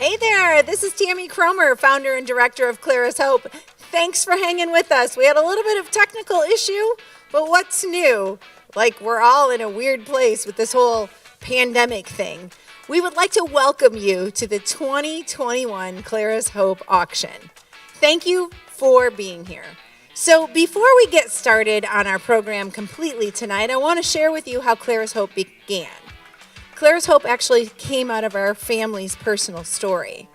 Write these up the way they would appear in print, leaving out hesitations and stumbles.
Hey there, this is Tammy Cromer, founder and director of Clara's Hope. Thanks for hanging with us. We had a little bit of technical issue, but what's new? Like, we're all in a weird place with this whole pandemic thing. We would like to welcome you to the 2021 Clara's Hope auction. Thank you for being here. So before we get started on our program completely tonight, I want to share with you how Clara's Hope began. Clara's Hope actually came out of our family's personal story.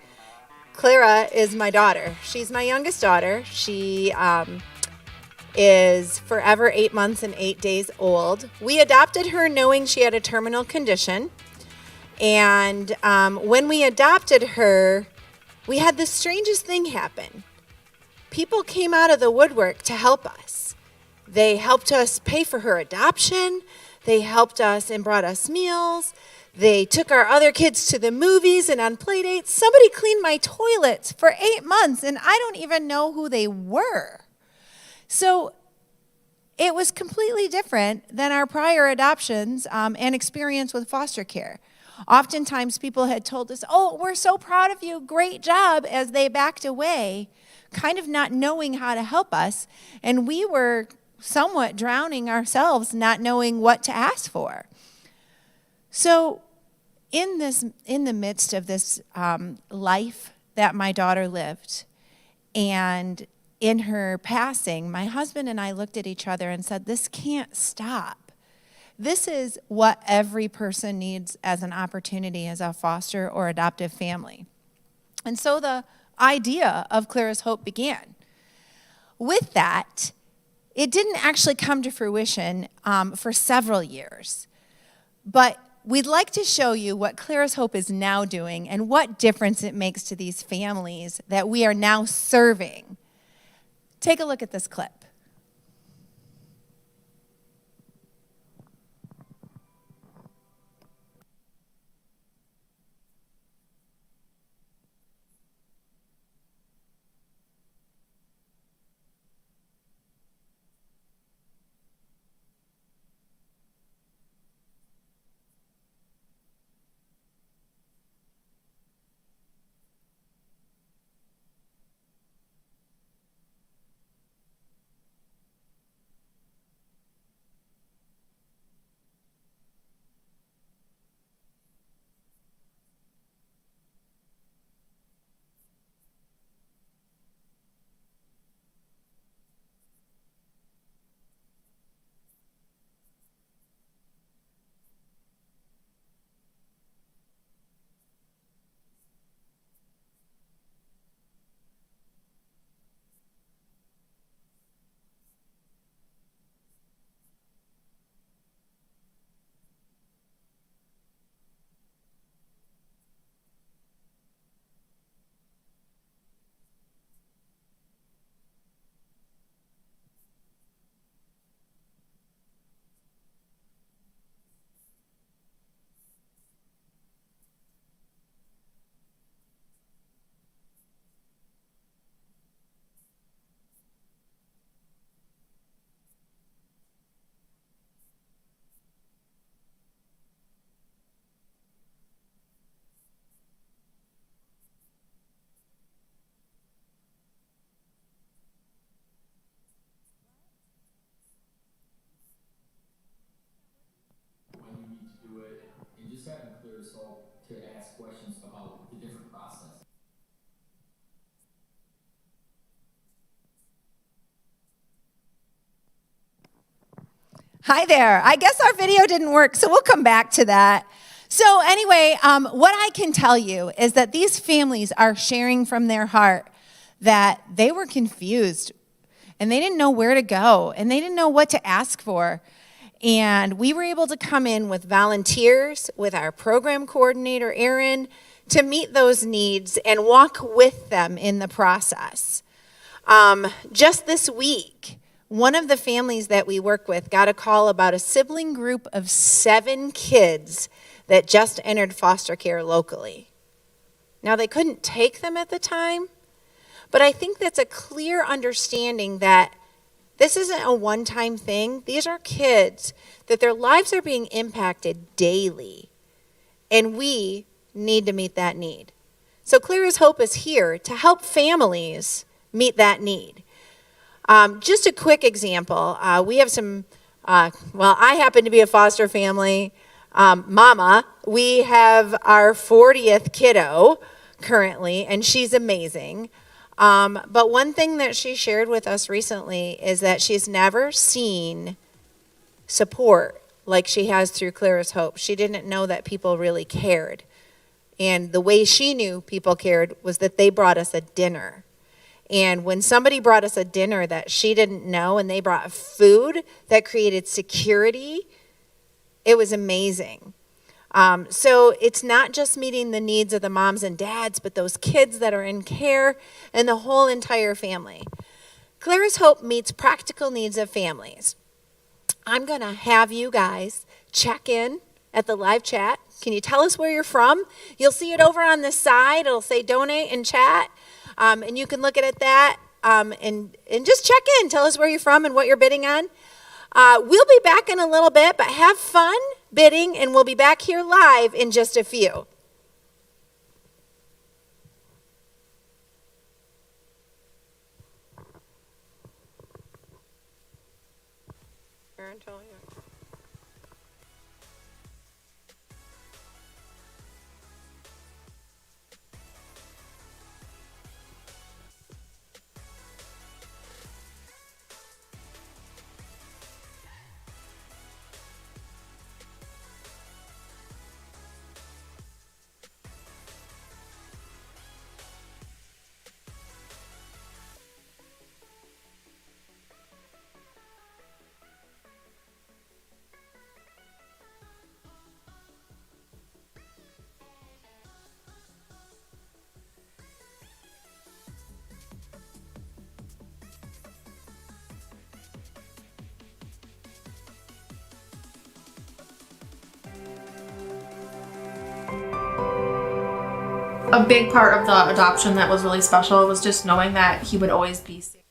Clara is my daughter. She's my youngest daughter. She is forever 8 months and 8 days old. We adopted her knowing she had a terminal condition. And when we adopted her, we had the strangest thing happen. People came out of the woodwork to help us. They helped us pay for her adoption. They helped us and brought us meals. They took our other kids to the movies and on play dates. Somebody cleaned my toilets for 8 months, and I don't even know who they were. So it was completely different than our prior adoptions and experience with foster care. Oftentimes people had told us, "Oh, we're so proud of you, great job," as they backed away, kind of not knowing how to help us, and we were somewhat drowning ourselves, not knowing what to ask for. So in the midst of this life that my daughter lived, and in her passing, my husband and I looked at each other and said, this can't stop. This is what every person needs as an opportunity as a foster or adoptive family. And so the idea of Clara's Hope began. With that, it didn't actually come to fruition for several years. But we'd like to show you what Clara's Hope is now doing and what difference it makes to these families that we are now serving. Take a look at this clip. When you need to do it, and just having Clara's Hope to ask questions about the different processes. Hi there. I guess our video didn't work, so we'll come back to that. So anyway, what I can tell you is that these families are sharing from their heart that they were confused and they didn't know where to go and they didn't know what to ask for. And we were able to come in with volunteers, with our program coordinator, Erin, to meet those needs and walk with them in the process. Just this week, one of the families that we work with got a call about a sibling group of 7 kids that just entered foster care locally. Now, they couldn't take them at the time, but I think that's a clear understanding that this isn't a one-time thing. These are kids that their lives are being impacted daily, and we need to meet that need. So Clara's Hope is here to help families meet that need. Just a quick example. We have some, I happen to be a foster family mama. We have our 40th kiddo currently, and she's amazing. But one thing that she shared with us recently is that she's never seen support like she has through Clara's Hope. She didn't know that people really cared. And the way she knew people cared was that they brought us a dinner. And when somebody brought us a dinner that she didn't know and they brought food that created security, it was amazing. So it's not just meeting the needs of the moms and dads, but those kids that are in care and the whole entire family. Clara's Hope meets practical needs of families. I'm going to have you guys check in at the live chat. Can you tell us where you're from? You'll see it over on the side. It'll say donate and chat. And you can look at that and just check in. Tell us where you're from and what you're bidding on. We'll be back in a little bit, but have fun bidding, and we'll be back here live in just a few. Aaron, tell you. A big part of the adoption that was really special was just knowing that he would always be safe.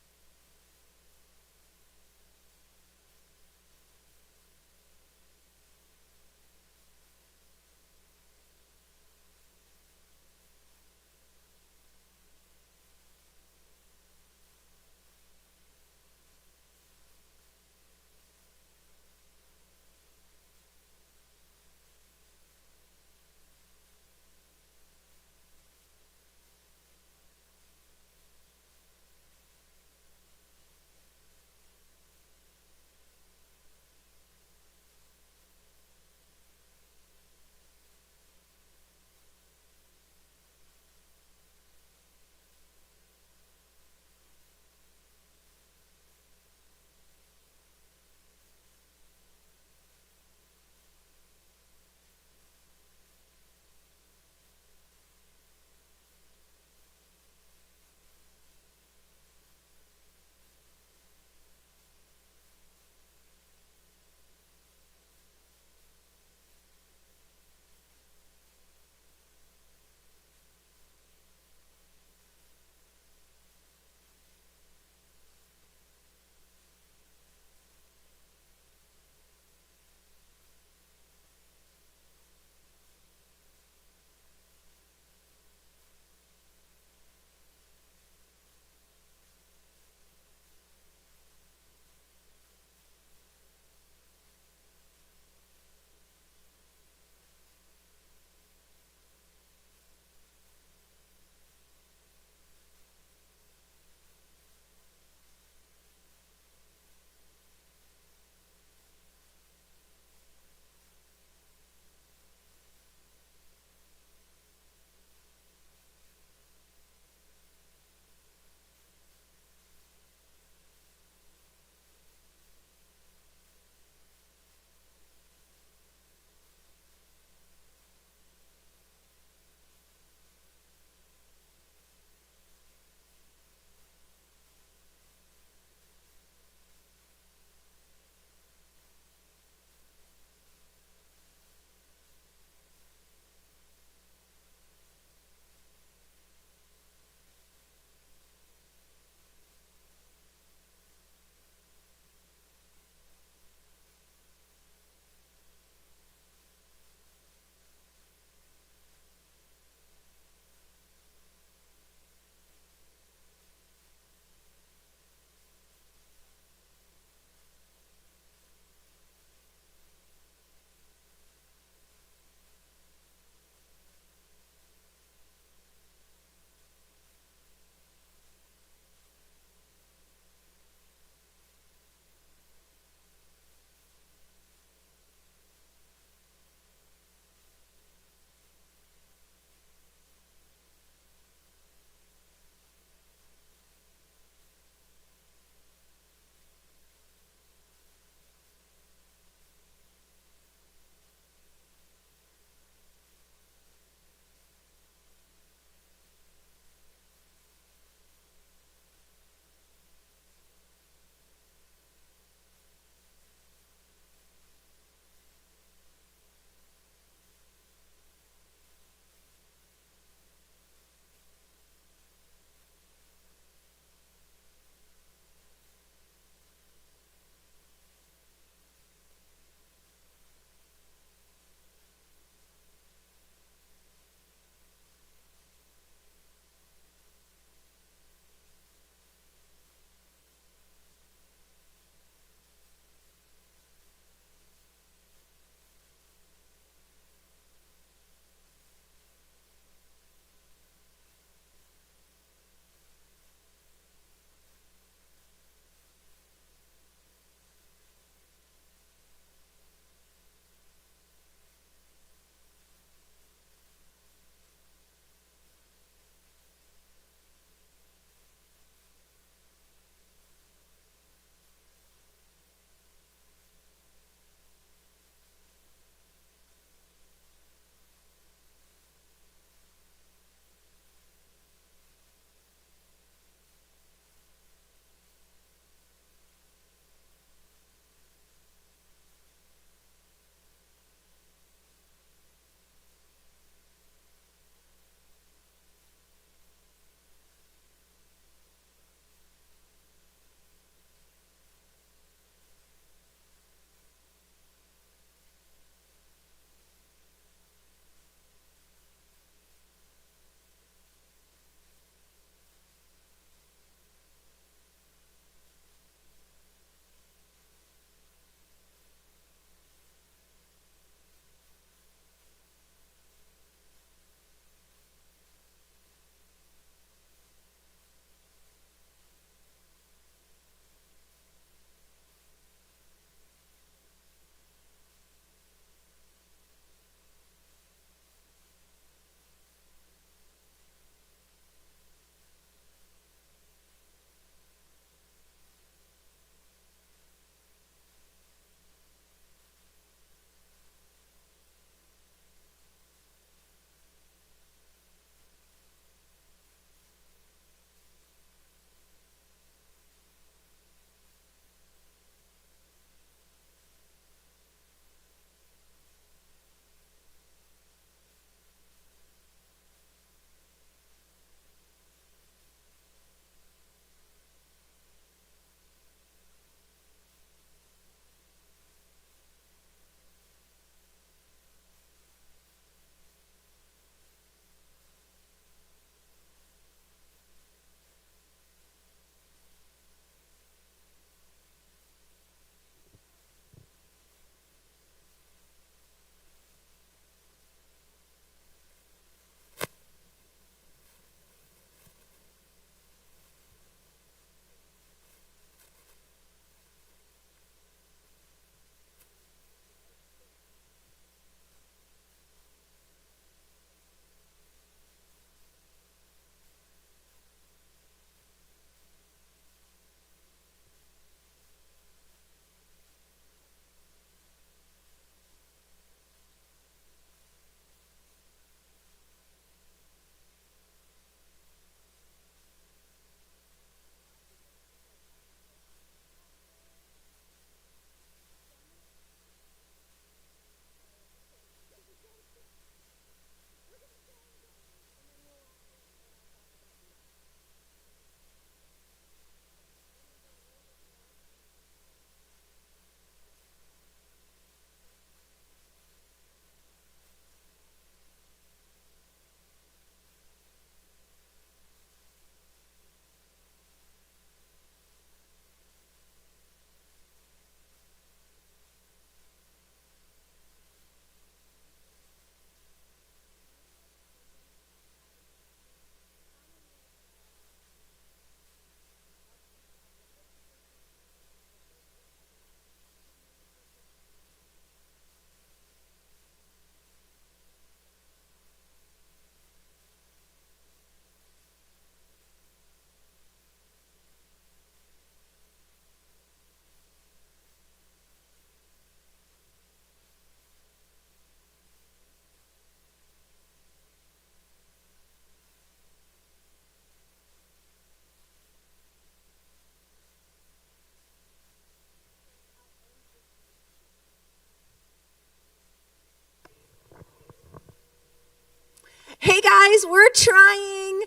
guys, we're trying.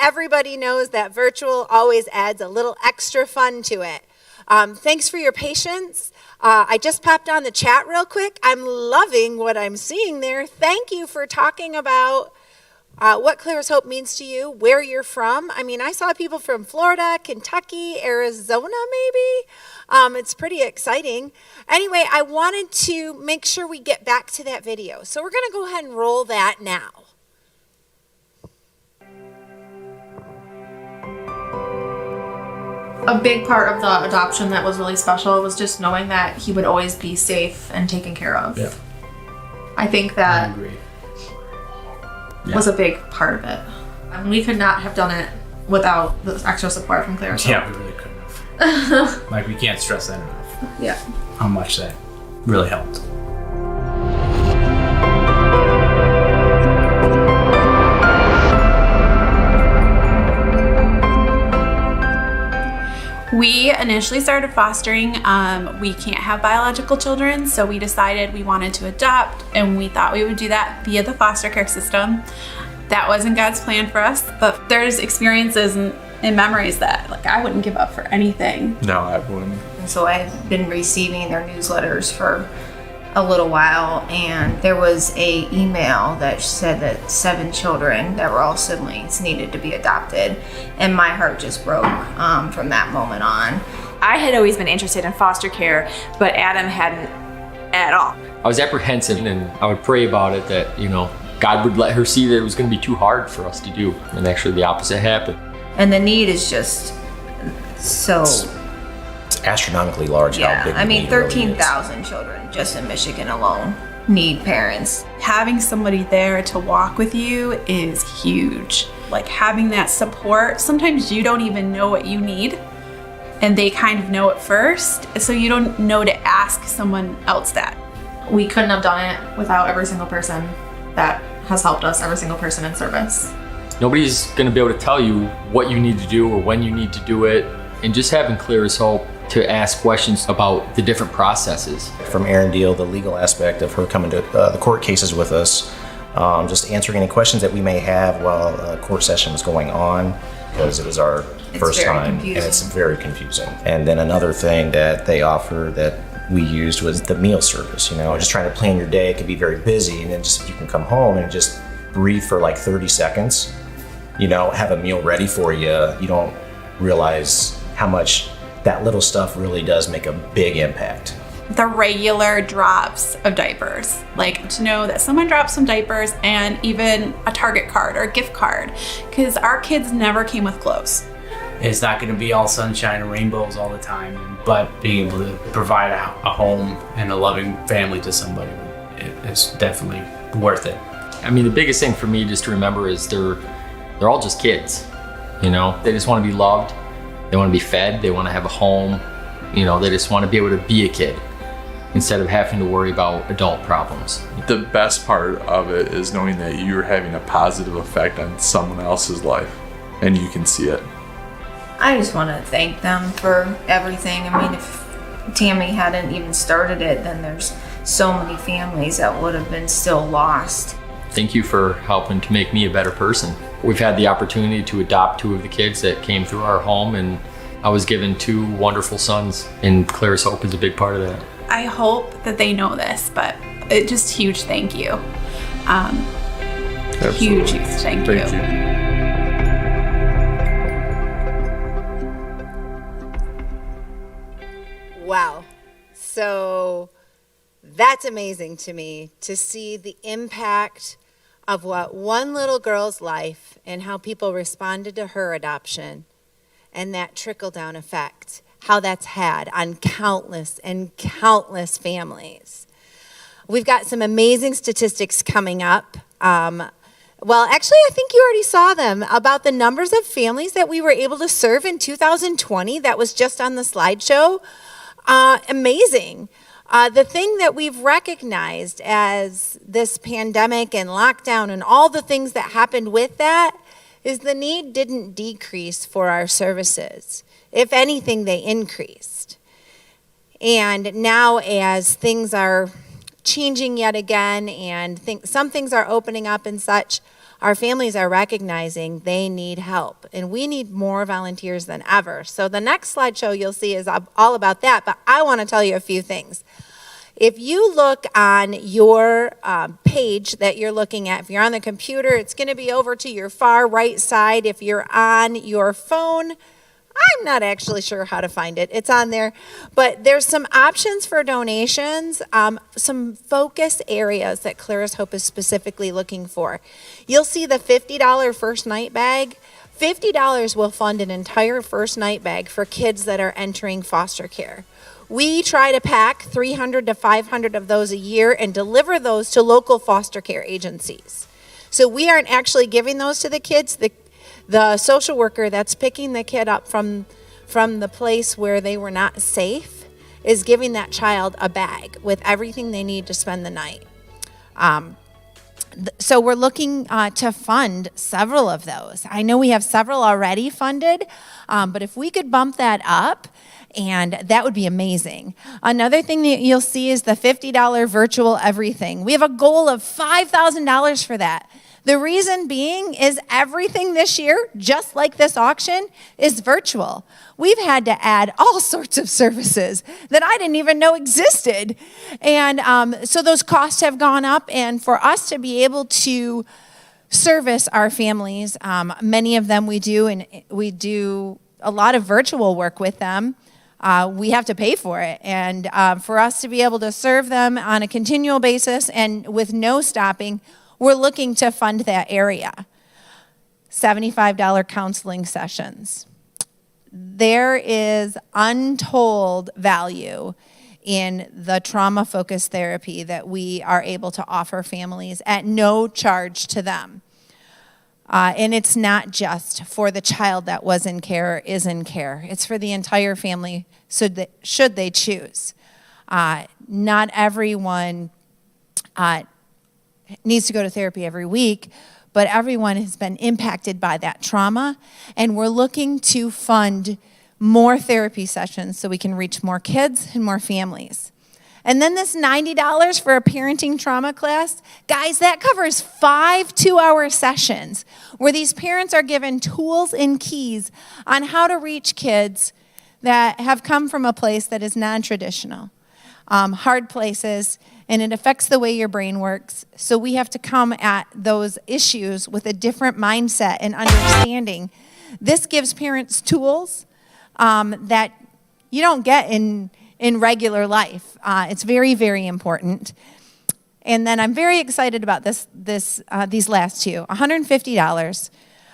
Everybody knows that virtual always adds a little extra fun to it. Thanks for your patience. I just popped on the chat real quick. I'm loving what I'm seeing there. Thank you for talking about what Clara's Hope means to you, where you're from. I mean, I saw people from Florida, Kentucky, Arizona, maybe. It's pretty exciting. Anyway, I wanted to make sure we get back to that video. So we're going to go ahead and roll that now. A big part of the adoption that was really special was just knowing that he would always be safe and taken care of. Yeah. I think I that agree. was a big part of it. And we could not have done it without the extra support from Clara. Yeah, we really couldn't have. Like, we can't stress that enough. Yeah. How much that really helped. We initially started fostering. We can't have biological children, so we decided we wanted to adopt, and we thought we would do that via the foster care system. That wasn't God's plan for us, but there's experiences and memories that like I wouldn't give up for anything. No, I wouldn't. And so I've been receiving their newsletters for a little while, and there was a email that said that 7 children that were all siblings needed to be adopted, and my heart just broke from that moment on. I had always been interested in foster care, but Adam hadn't at all. I was apprehensive, and I would pray about it that, God would let her see that it was going to be too hard for us to do. And actually the opposite happened. And the need is just so... It's astronomically large how big the need really is. 13,000 children just in Michigan alone need parents. Having somebody there to walk with you is huge. Like having that support, sometimes you don't even know what you need, and they kind of know it first, so you don't know to ask someone else that. We couldn't have done it without every single person that has helped us, every single person in service. Nobody's going to be able to tell you what you need to do or when you need to do it. And just having Clara's Hope to ask questions about the different processes. From Erin Deal, the legal aspect of her coming to the court cases with us, just answering any questions that we may have while a court session was going on, because it was our first time, and it's very confusing. And then another thing that they offer that we used was the meal service. Just trying to plan your day. It could be very busy, and then just you can come home and just breathe for like 30 seconds, have a meal ready for you. You don't realize how much that little stuff really does make a big impact. The regular drops of diapers, like to know that someone dropped some diapers, and even a Target card or a gift card, because our kids never came with clothes. It's not going to be all sunshine and rainbows all the time, but being able to provide a home and a loving family to somebody is definitely worth it. I mean, the biggest thing for me just to remember is they're all just kids. They just want to be loved. They want to be fed. They want to have a home. They just want to be able to be a kid instead of having to worry about adult problems. The best part of it is knowing that you're having a positive effect on someone else's life, and you can see it. I just want to thank them for everything. I mean, if Tammy hadn't even started it, then there's so many families that would have been still lost. Thank you for helping to make me a better person. We've had the opportunity to adopt 2 of the kids that came through our home, and I was given 2 wonderful sons, and Clara's Hope is a big part of that. I hope that they know this, but it just huge thank you. Huge thank you. Wow. So that's amazing to me to see the impact of what one little girl's life and how people responded to her adoption and that trickle-down effect, how that's had on countless and countless families. We've got some amazing statistics coming up. Well, actually, I think you already saw them about the numbers of families that we were able to serve in 2020. That was just on the slideshow. Amazing. The thing that we've recognized as this pandemic and lockdown and all the things that happened with that is the need didn't decrease for our services. If anything, they increased. And now as things are changing yet again and some things are opening up and such, our families are recognizing they need help, and we need more volunteers than ever. So the next slideshow you'll see is all about that, but I want to tell you a few things. If you look on your page that you're looking at, if you're on the computer, it's going to be over to your far right side. If you're on your phone, I'm not actually sure how to find it. It's on there. But there's some options for donations, some focus areas that Clara's Hope is specifically looking for. You'll see the $50 first night bag. $50 will fund an entire first night bag for kids that are entering foster care. We try to pack 300 to 500 of those a year and deliver those to local foster care agencies. So we aren't actually giving those to the kids. The social worker that's picking the kid up from the place where they were not safe is giving that child a bag with everything they need to spend the night. So we're looking to fund several of those. I know we have several already funded, but if we could bump that up, and that would be amazing. Another thing that you'll see is the $50 virtual everything. We have a goal of $5,000 for that. The reason being is everything this year, just like this auction, is virtual. We've had to add all sorts of services that I didn't even know existed. And so those costs have gone up, and for us to be able to service our families, many of them we do, and we do a lot of virtual work with them. We have to pay for it. And for us to be able to serve them on a continual basis and with no stopping, we're looking to fund that area. $75 counseling sessions. There is untold value in the trauma-focused therapy that we are able to offer families at no charge to them. And it's not just for the child that was in care or is in care. It's for the entire family, should they choose. Not everyone needs to go to therapy every week, but everyone has been impacted by that trauma, and we're looking to fund more therapy sessions so we can reach more kids and more families. And then this $90 for a parenting trauma class, guys, that covers 5 2-hour sessions where these parents are given tools and keys on how to reach kids that have come from a place that is non-traditional, hard places, and it affects the way your brain works. So we have to come at those issues with a different mindset and understanding. This gives parents tools that you don't get in regular life. It's very, very important. And then I'm very excited about these last two. $150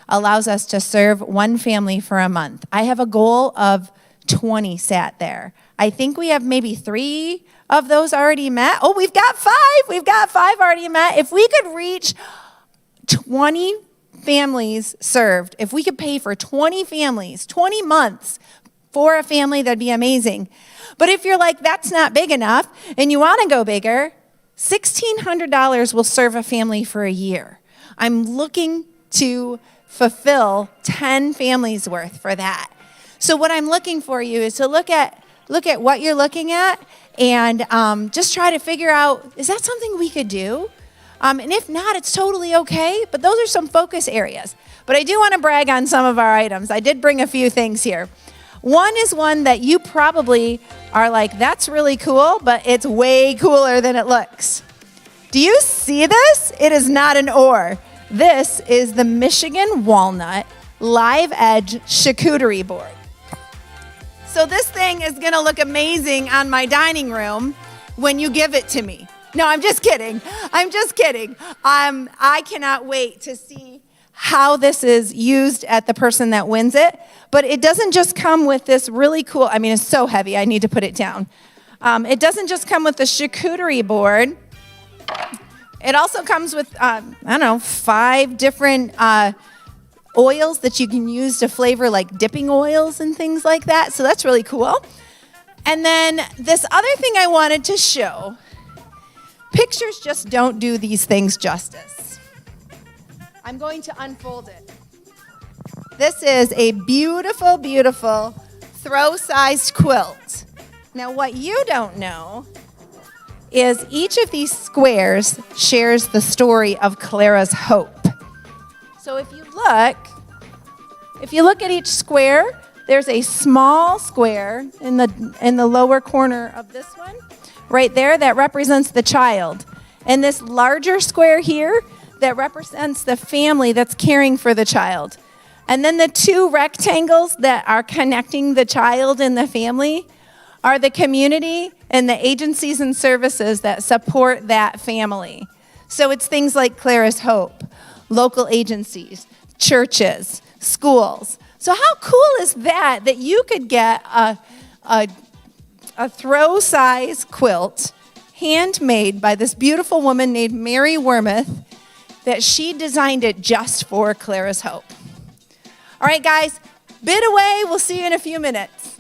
allows us to serve one family for a month. I have a goal of 20 sat there. I think we have maybe 3 of those already met. Oh, we've got 5. We've got 5 already met. If we could reach 20 families served, if we could pay for 20 families, 20 months for a family, that'd be amazing. But if you're like, that's not big enough, and you want to go bigger, $1,600 will serve a family for a year. I'm looking to fulfill 10 families worth for that. So what I'm looking for you is to look at what you're looking at and just try to figure out, is that something we could do? And if not, it's totally okay, but those are some focus areas. But I do want to brag on some of our items. I did bring a few things here. One is one that you probably are like, that's really cool, but it's way cooler than it looks. Do you see this? It is not an oar. This is the Michigan Walnut Live Edge Charcuterie Board. So this thing is going to look amazing on my dining room when you give it to me. No, I'm just kidding. I cannot wait to see how this is used at the person that wins it. But it doesn't just come with this really cool, it's so heavy, I need to put it down. It doesn't just come with the charcuterie board. It also comes with, 5 different oils that you can use to flavor, like dipping oils and things like that. So that's really cool. And then this other thing I wanted to show, pictures just don't do these things justice. I'm going to unfold it. This is a beautiful, beautiful throw-sized quilt. Now, what you don't know is each of these squares shares the story of Clara's hope. So if you look at each square, there's a small square in the lower corner of this one, right there, that represents the child. And this larger square here, that represents the family that's caring for the child. And then the two rectangles that are connecting the child and the family are the community and the agencies and services that support that family. So it's things like Clara's Hope, local agencies, churches, schools. So how cool is that you could get a throw size quilt handmade by this beautiful woman named Mary Wormuth, that she designed it just for Clara's Hope. All right, guys, bid away. We'll see you in a few minutes.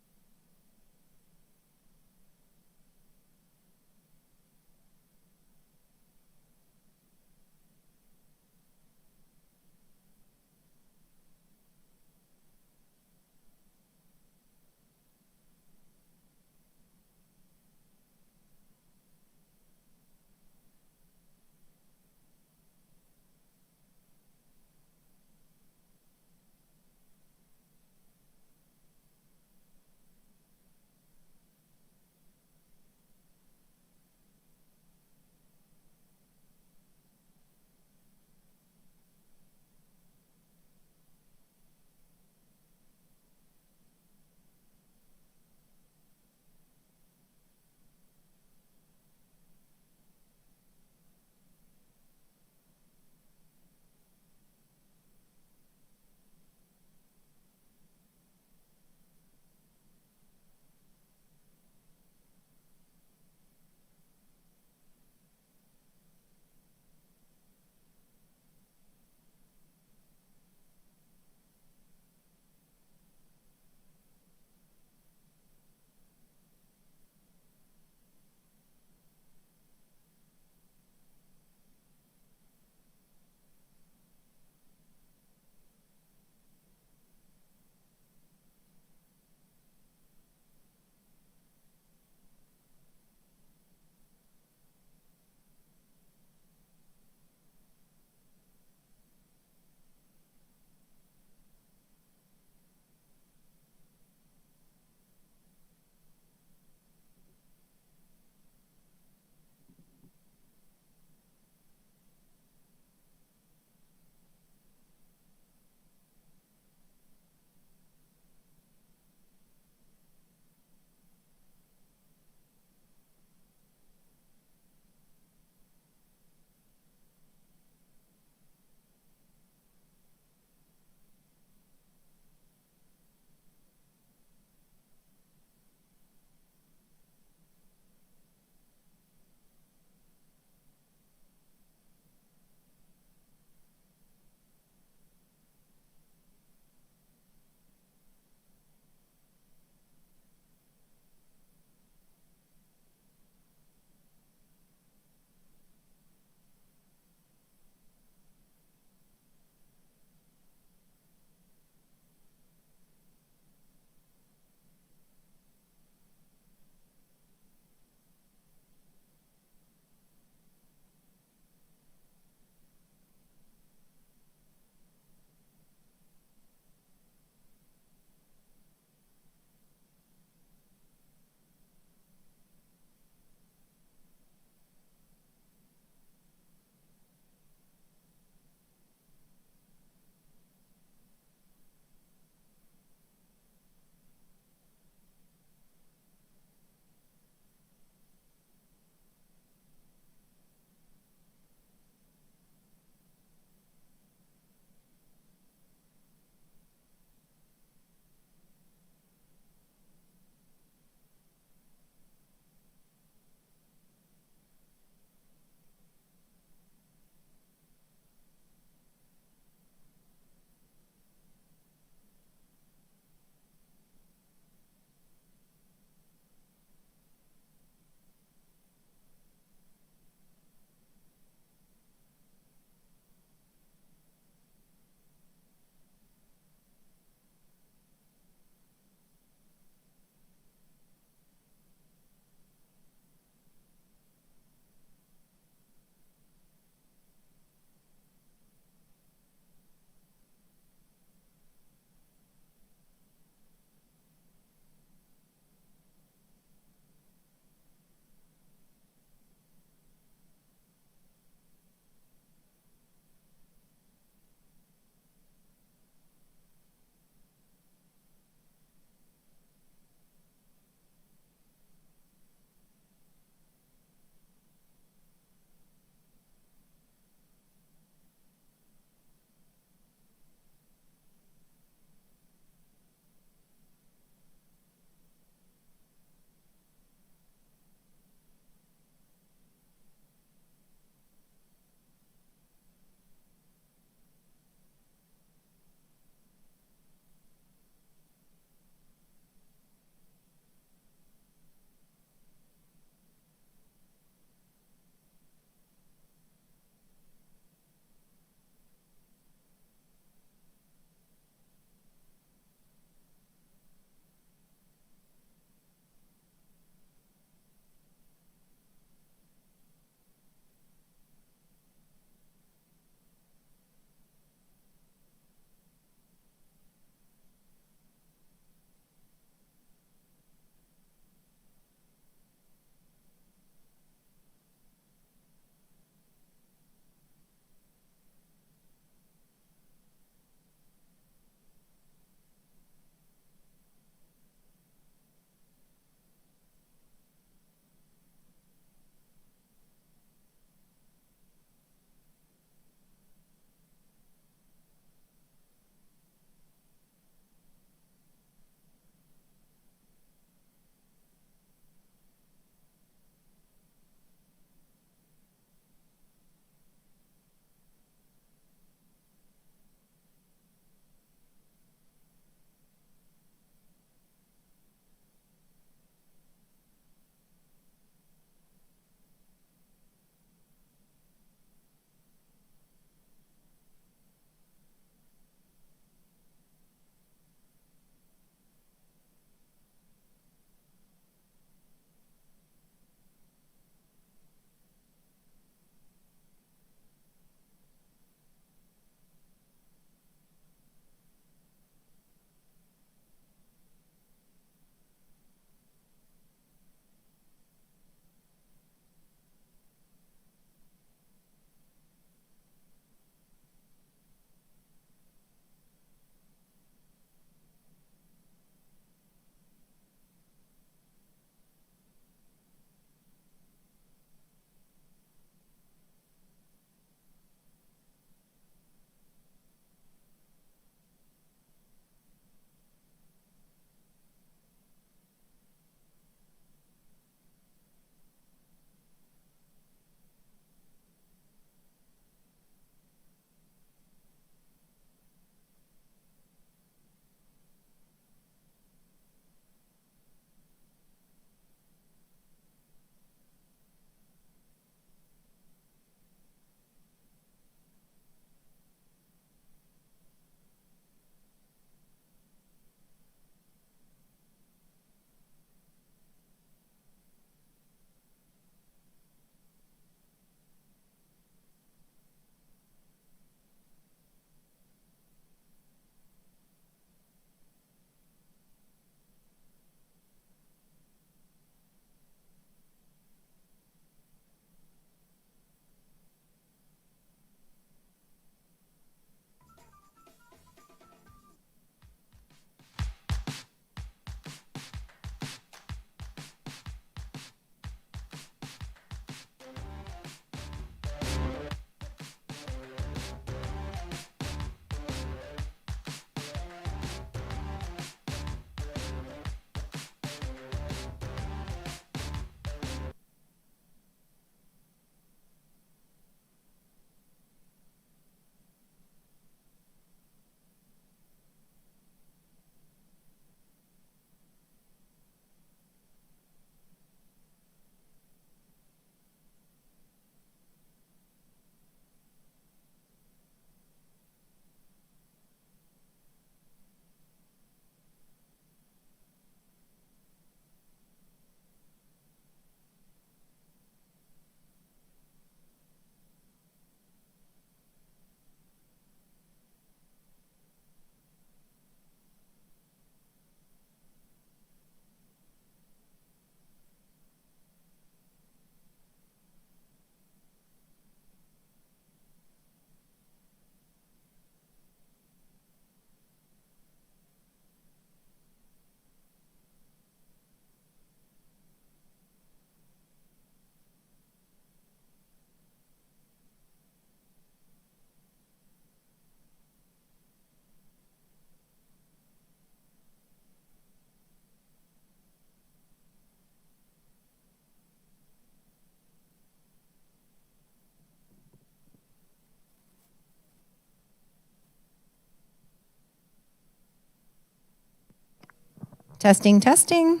Testing, testing.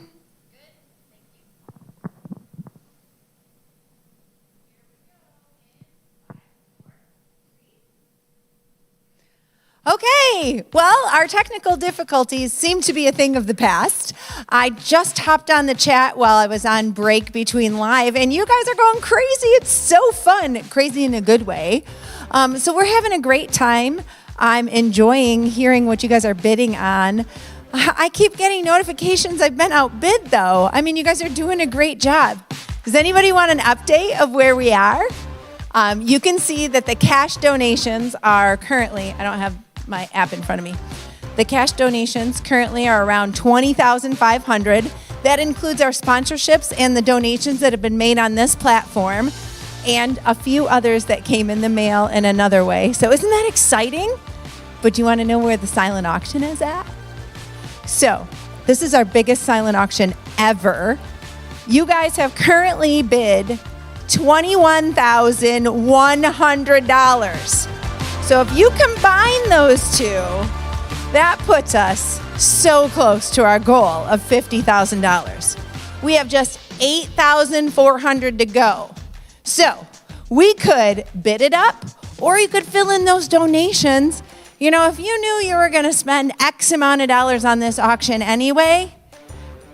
Okay, well, our technical difficulties seem to be a thing of the past. I just hopped on the chat while I was on break between live, and you guys are going crazy. It's so fun, crazy in a good way. So we're having a great time. I'm enjoying hearing what you guys are bidding on. I keep getting notifications I've been outbid, though. I mean, you guys are doing a great job. Does anybody want an update of where we are? You can see that the cash donations are currently, I don't have my app in front of me. The cash donations currently are around $20,500. That includes our sponsorships and the donations that have been made on this platform and a few others that came in the mail in another way. So isn't that exciting? But do you want to know where the silent auction is at? So this is our biggest silent auction ever. You guys have currently bid $21,100. So if you combine those two, that puts us so close to our goal of $50,000. We have just $8,400 to go. So we could bid it up, or you could fill in those donations. You know, if you knew you were going to spend X amount of dollars on this auction anyway,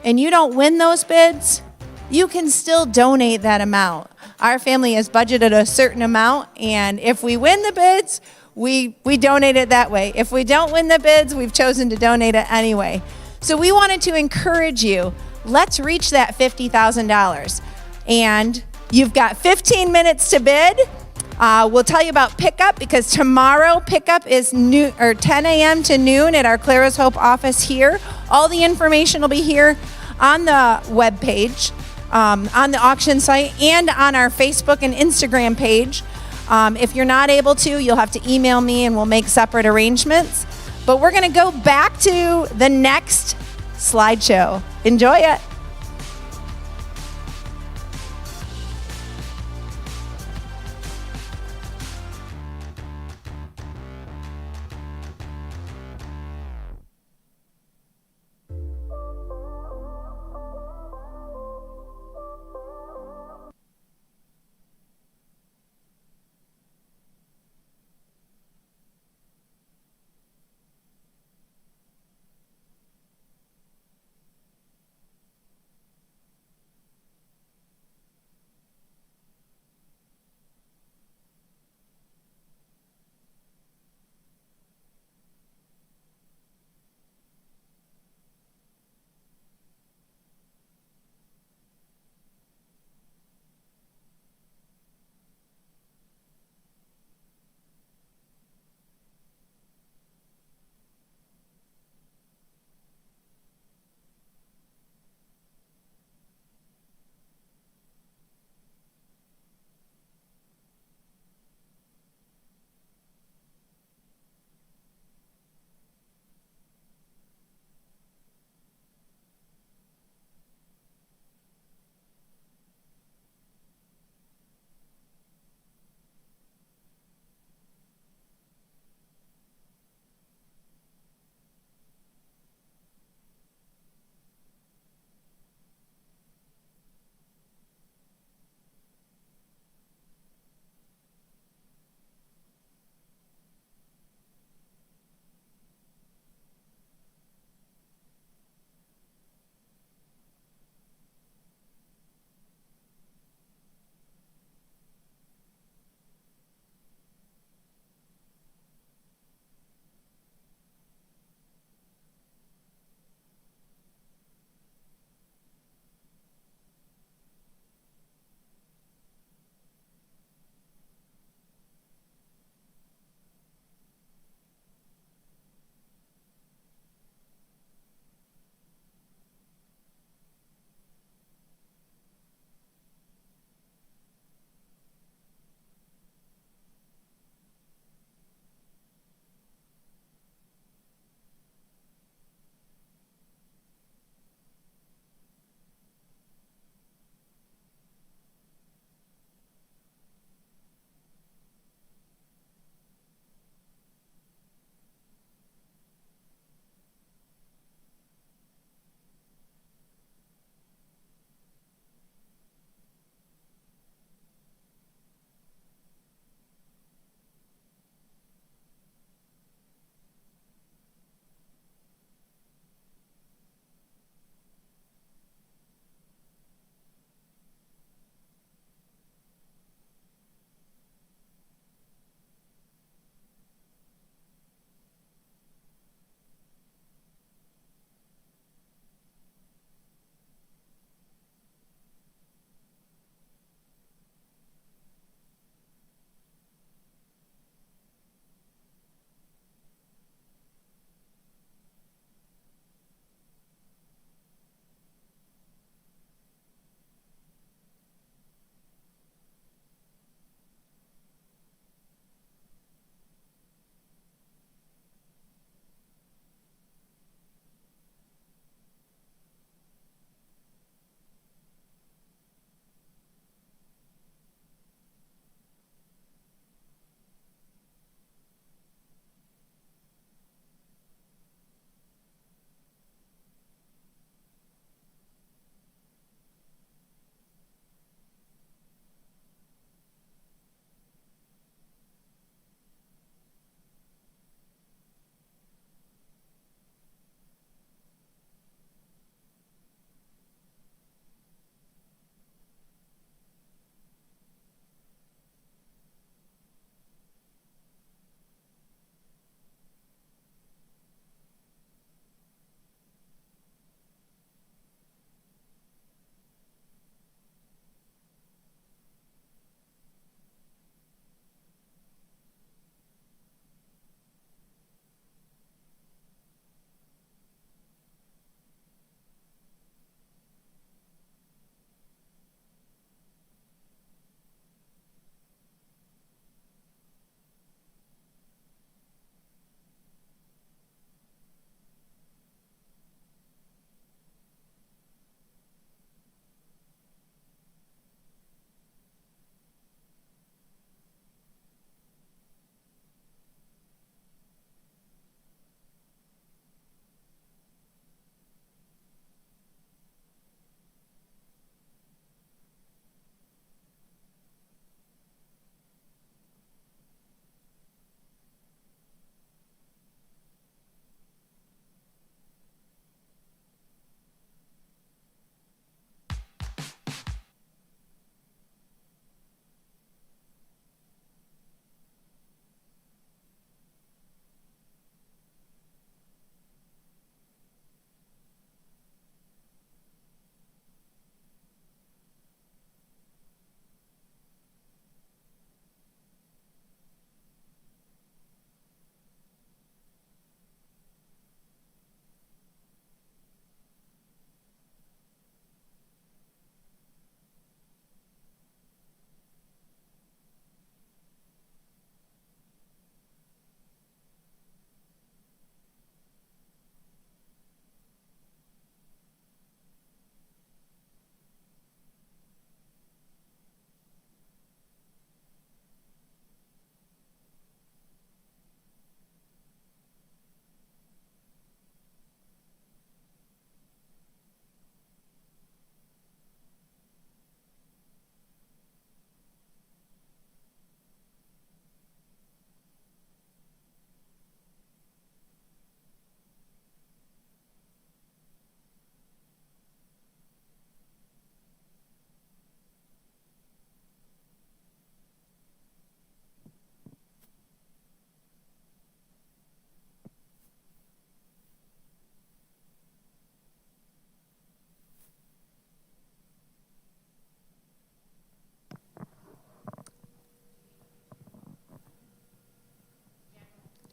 and you don't win those bids, you can still donate that amount. Our family has budgeted a certain amount, and if we win the bids, we donate it that way. If we don't win the bids, we've chosen to donate it anyway. So we wanted to encourage you, let's reach that $50,000. And you've got 15 minutes to bid. We'll tell you about pickup because tomorrow pickup is 10 a.m. to noon at our Clara's Hope office here. All the information will be here on the webpage, on the auction site, and on our Facebook and Instagram page. If you're not able to, you'll have to email me and we'll make separate arrangements. But we're going to go back to the next slideshow. Enjoy it.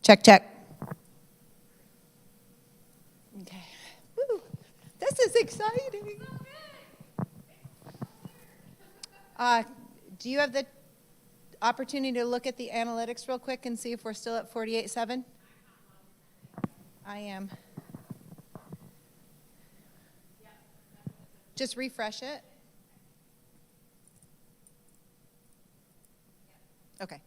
Check, check. Okay. Woo. This is exciting. Do you have the opportunity to look at the analytics real quick and see if we're still at 48.7? I am. Just refresh it. Okay.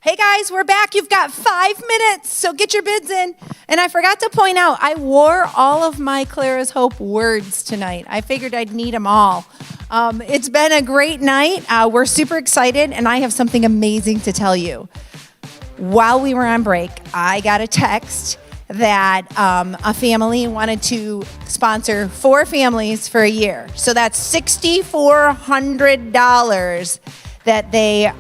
Hey guys, we're back. You've got 5 minutes, so get your bids in. And I forgot to point out, I wore all of my Clara's Hope words tonight. I figured I'd need them all. It's been a great night. We're super excited, and I have something amazing to tell you. While we were on break, I got a text that a family wanted to sponsor 4 families for a year. So that's $6,400 that they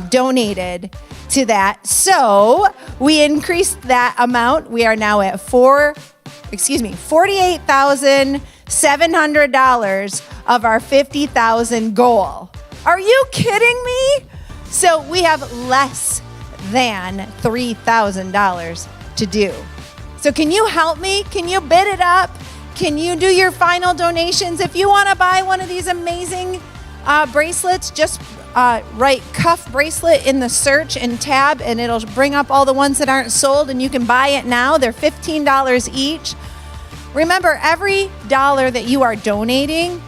donated to that. So we increased that amount. We are now at $48,700 of our $50,000 goal. Are you kidding me? So we have less than $3,000 to do. So can you help me? Can you bid it up? Can you do your final donations? If you want to buy one of these amazing bracelets, just write cuff bracelet in the search and tab, and it'll bring up all the ones that aren't sold, and you can buy it now. They're $15 each. Remember, every dollar that you are donating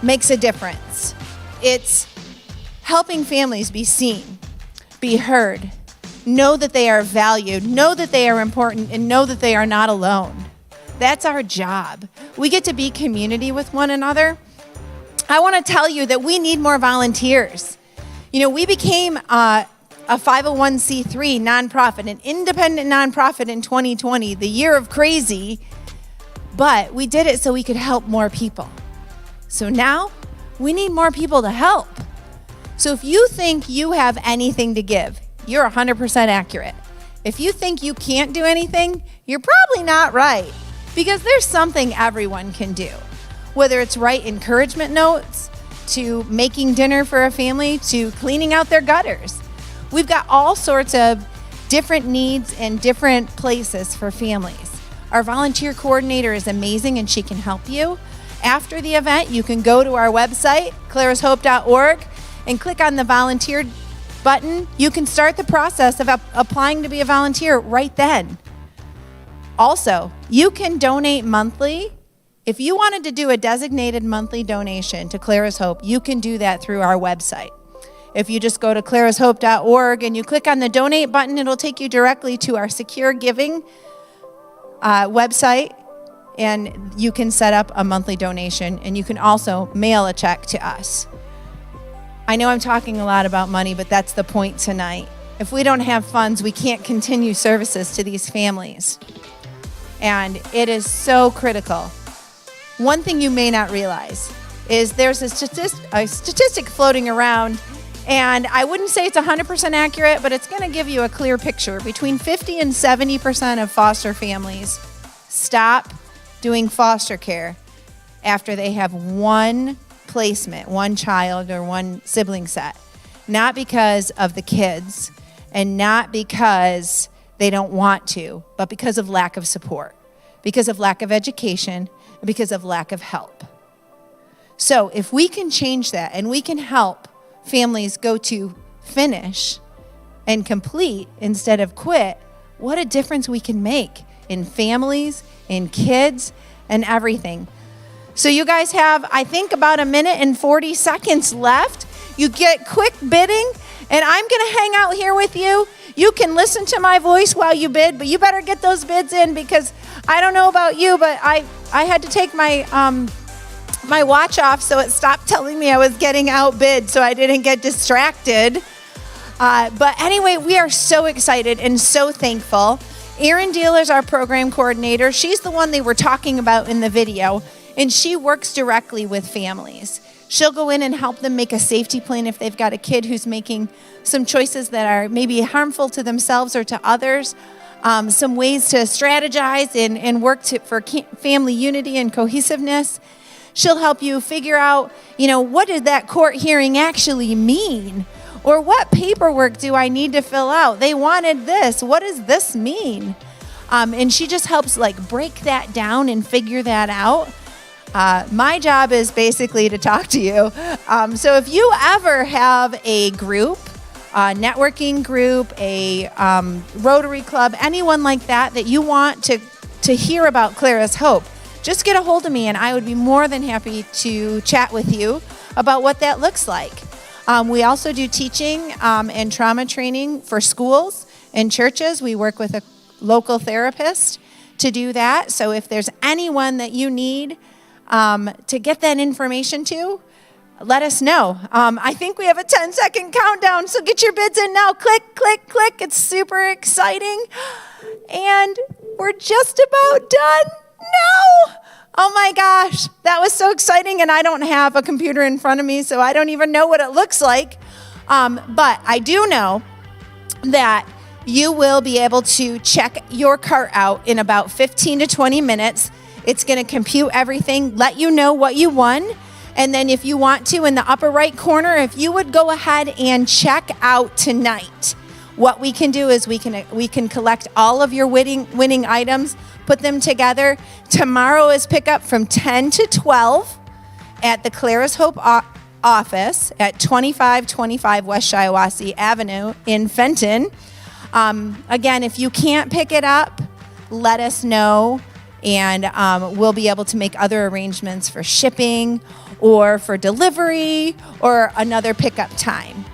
makes a difference. It's helping families be seen, be heard, know that they are valued, know that they are important, and know that they are not alone. That's our job. We get to be community with one another. I want to tell you that we need more volunteers. You know, we became a 501c3 nonprofit, an independent nonprofit in 2020, the year of crazy, but we did it so we could help more people. So now we need more people to help. So if you think you have anything to give, you're 100% accurate. If you think you can't do anything, you're probably not right, because there's something everyone can do. Whether it's write encouragement notes, to making dinner for a family, to cleaning out their gutters. We've got all sorts of different needs and different places for families. Our volunteer coordinator is amazing, and she can help you. After the event, you can go to our website, clarashope.org, and click on the volunteer button. You can start the process of applying to be a volunteer right then. Also, you can donate monthly. If you wanted to do a designated monthly donation to Clara's Hope, you can do that through our website. If you just go to clarashope.org and you click on the donate button, it'll take you directly to our secure giving website, and you can set up a monthly donation, and you can also mail a check to us. I know I'm talking a lot about money, but that's the point tonight. If we don't have funds, we can't continue services to these families. And it is so critical. One thing you may not realize is there's a statistic floating around, and I wouldn't say it's 100% accurate, but it's going to give you a clear picture. Between 50 and 70% of foster families stop doing foster care after they have one placement, one child or one sibling set. Not because of the kids and not because they don't want to, but because of lack of support, because of lack of education, because of lack of help. So if we can change that and we can help families go to finish and complete instead of quit, what a difference we can make in families, in kids, and everything. So you guys have, I think, about 1 minute and 40 seconds left. You get quick bidding, and I'm going to hang out here with you. You can listen to my voice while you bid, but you better get those bids in, because I don't know about you, but I had to take my my watch off so it stopped telling me I was getting outbid, so I didn't get distracted. But anyway, we are so excited and so thankful. Erin Deal is our program coordinator. She's the one they were talking about in the video, and she works directly with families. She'll go in and help them make a safety plan if they've got a kid who's making some choices that are maybe harmful to themselves or to others. Some ways to strategize and work for family unity and cohesiveness. She'll help you figure out, what did that court hearing actually mean? Or what paperwork do I need to fill out? They wanted this. What does this mean? And she just helps break that down and figure that out. My job is basically to talk to you. So if you ever have a group, a networking group, a Rotary Club, anyone like that you want to hear about Clara's Hope, just get a hold of me and I would be more than happy to chat with you about what that looks like. We also do teaching and trauma training for schools and churches. We work with a local therapist to do that. So if there's anyone that you need to get that information to, let us know. I think we have a 10-second countdown, so get your bids in now. Click, click, click. It's super exciting. And we're just about done. No! Oh my gosh, that was so exciting, and I don't have a computer in front of me, so I don't even know what it looks like. But I do know that you will be able to check your cart out in about 15 to 20 minutes. It's going to compute everything, let you know what you won. And then if you want to, in the upper right corner, if you would go ahead and check out tonight, what we can do is we can collect all of your winning items, put them together. Tomorrow is pickup from 10 to 12 at the Clara's Hope office at 2525 West Shiawassee Avenue in Fenton. Again, if you can't pick it up, let us know, and we'll be able to make other arrangements for shipping or for delivery or another pickup time.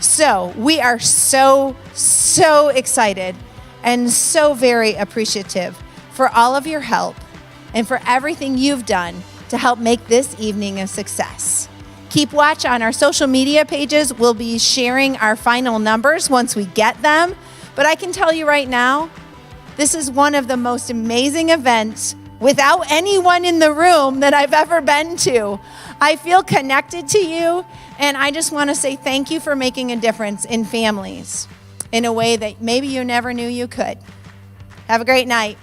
So we are so excited and so very appreciative for all of your help and for everything you've done to help make this evening a success. Keep watch on our social media pages. We'll be sharing our final numbers once we get them. But I can tell you right now, this is one of the most amazing events without anyone in the room that I've ever been to. I feel connected to you, and I just want to say thank you for making a difference in families in a way that maybe you never knew you could. Have a great night.